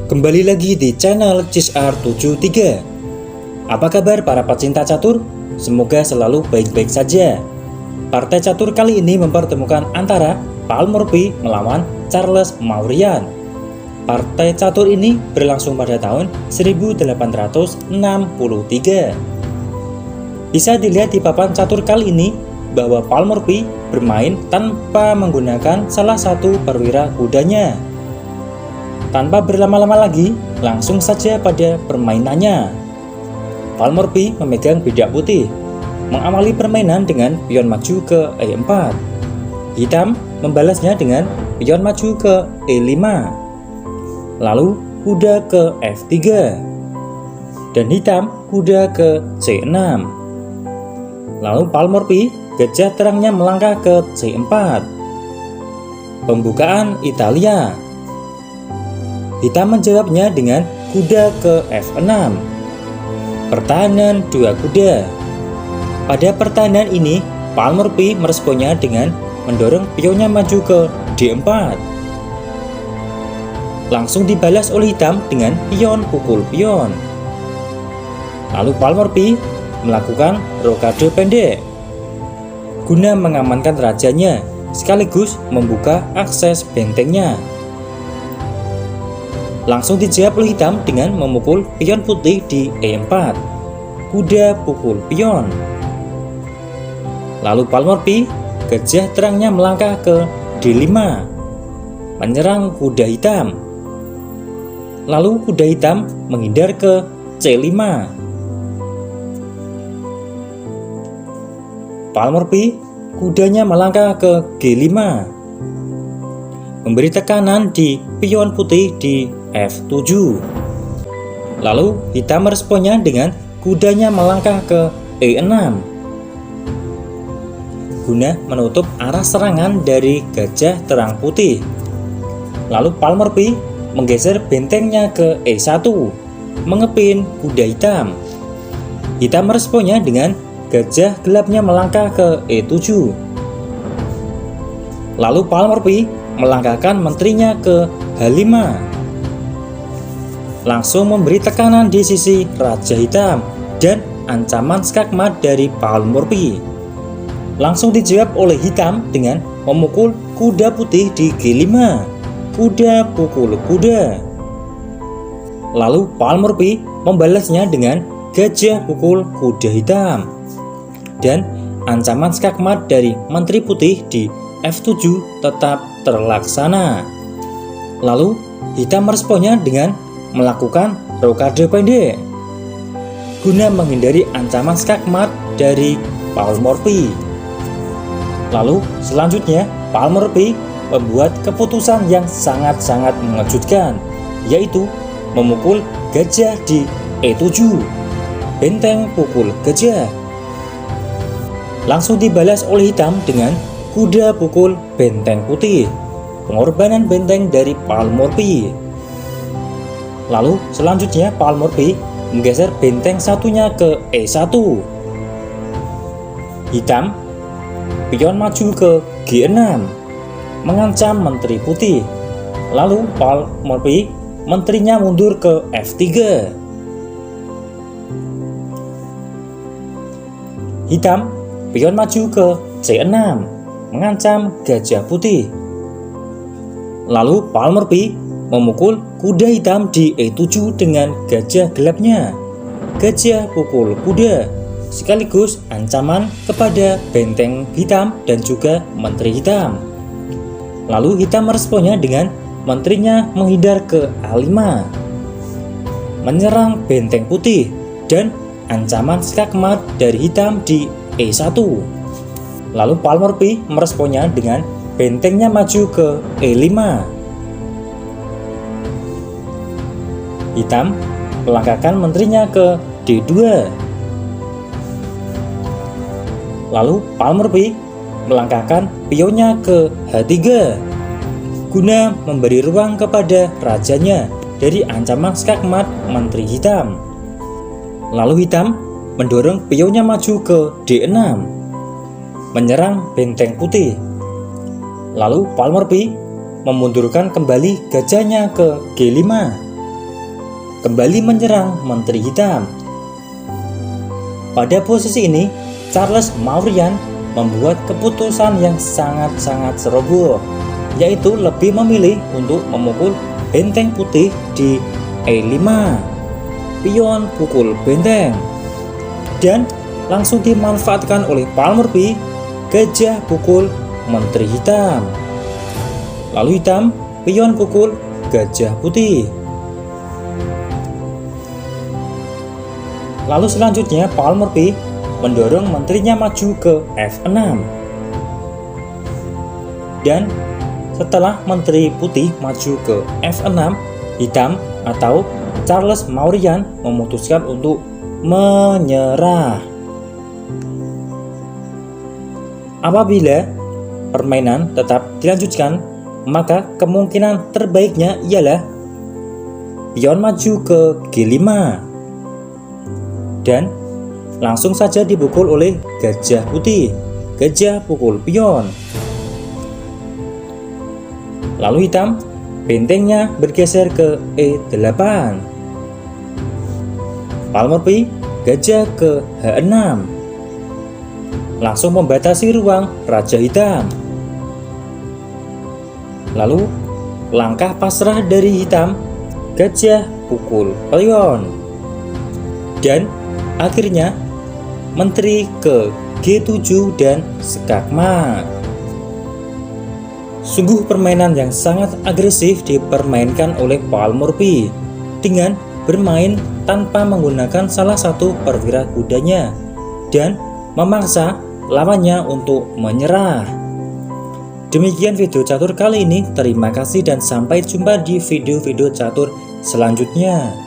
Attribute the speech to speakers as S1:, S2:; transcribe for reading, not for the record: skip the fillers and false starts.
S1: Kembali lagi di channel CISR73. Apa kabar para pecinta catur? Semoga selalu baik-baik saja. Partai catur kali ini mempertemukan antara Paul Morphy melawan Charles Mauryan. Partai catur ini berlangsung pada tahun 1863. Bisa dilihat di papan catur kali ini bahwa Paul Morphy bermain tanpa menggunakan salah satu perwira kudanya. Tanpa berlama-lama lagi, langsung saja pada permainannya. Paul Morphy memegang bidak putih, mengawali permainan dengan pion maju ke E4. Hitam membalasnya dengan pion maju ke E5. Lalu kuda ke F3. Dan hitam kuda ke C6. Lalu Paul Morphy gajah terangnya melangkah ke C4. Pembukaan Italia. Hitam menjawabnya dengan kuda ke F6. Pertahanan dua kuda. Pada pertahanan ini, Paul Morphy meresponnya dengan mendorong pionnya maju ke D4. Langsung dibalas oleh hitam dengan pion pukul pion. Lalu Paul Morphy melakukan rokade pendek guna mengamankan rajanya sekaligus membuka akses bentengnya. Langsung dijawab oleh hitam dengan memukul pion putih di E4. Kuda pukul pion. Lalu Paul Morphy gajah terangnya melangkah ke D5, menyerang kuda hitam. Lalu kuda hitam menghindar ke C5. Paul Morphy kudanya melangkah ke G5, memberi tekanan di pion putih di F7. Lalu hitam meresponnya dengan kudanya melangkah ke E6 guna menutup arah serangan dari gajah terang putih. Lalu Paul Morphy menggeser bentengnya ke E1, mengepin kuda hitam. Hitam meresponnya dengan gajah gelapnya melangkah ke E7. Lalu Paul Morphy melangkahkan menterinya ke H5, langsung memberi tekanan di sisi Raja Hitam dan ancaman skakmat dari Paul Morphy. Langsung dijawab oleh hitam dengan memukul kuda putih di G5, kuda pukul kuda. Lalu Paul Morphy membalasnya dengan gajah pukul kuda hitam. Dan ancaman skakmat dari menteri putih di F7 tetap terlaksana. Lalu hitam meresponnya dengan melakukan rokade pendek guna menghindari ancaman skakmat dari Paul Morphy. Lalu selanjutnya Paul Morphy membuat keputusan yang sangat-sangat mengejutkan, yaitu memukul gajah di E7, benteng pukul gajah. Langsung dibalas oleh hitam dengan kuda pukul benteng putih, pengorbanan benteng dari Paul Morphy. Lalu selanjutnya Paul Morphy menggeser benteng satunya ke E1. Hitam pion maju ke G6, mengancam menteri putih. Lalu Paul Morphy menterinya mundur ke F3. Hitam pion maju ke C6, mengancam gajah putih. Lalu Paul Morphy memukul kuda hitam di E7 dengan gajah gelapnya, gajah pukul kuda, sekaligus ancaman kepada benteng hitam dan juga menteri hitam. Lalu hitam meresponnya dengan menterinya menghindar ke A5, menyerang benteng putih dan ancaman skakmat dari hitam di E1. Lalu Paul Morphy meresponnya dengan bentengnya maju ke E5. Hitam melangkahkan menterinya ke D2. Lalu Paul Morphy melangkahkan pionnya ke H3 guna memberi ruang kepada rajanya dari ancaman skakmat menteri hitam. Lalu hitam mendorong pionnya maju ke D6, menyerang benteng putih. Lalu Paul Morphy memundurkan kembali gajahnya ke G5 kembali menyerang Menteri Hitam. Pada posisi ini, Charles Mauryan membuat keputusan yang sangat-sangat ceroboh, yaitu lebih memilih untuk memukul benteng putih di E5, pion pukul benteng, dan langsung dimanfaatkan oleh Paul Morphy, gajah pukul Menteri Hitam. Lalu hitam, pion pukul gajah putih. Lalu selanjutnya Paul Morphy mendorong menterinya maju ke F6. Dan setelah menteri putih maju ke F6, hitam atau Charles Mauryan memutuskan untuk menyerah. Apabila permainan tetap dilanjutkan, maka kemungkinan terbaiknya ialah pion maju ke G5 dan langsung saja dipukul oleh gajah putih, gajah pukul pion. Lalu hitam, bentengnya bergeser ke E8. Paul Morphy, gajah ke H6. Langsung membatasi ruang Raja Hitam. Lalu langkah pasrah dari hitam, gajah pukul pion. Dan akhirnya menteri ke G7 dan skakmat. Sungguh permainan yang sangat agresif dipermainkan oleh Paul Morphy dengan bermain tanpa menggunakan salah satu perwira kudanya dan memaksa lawannya untuk menyerah. Demikian video catur kali ini. Terima kasih dan sampai jumpa di video-video catur selanjutnya.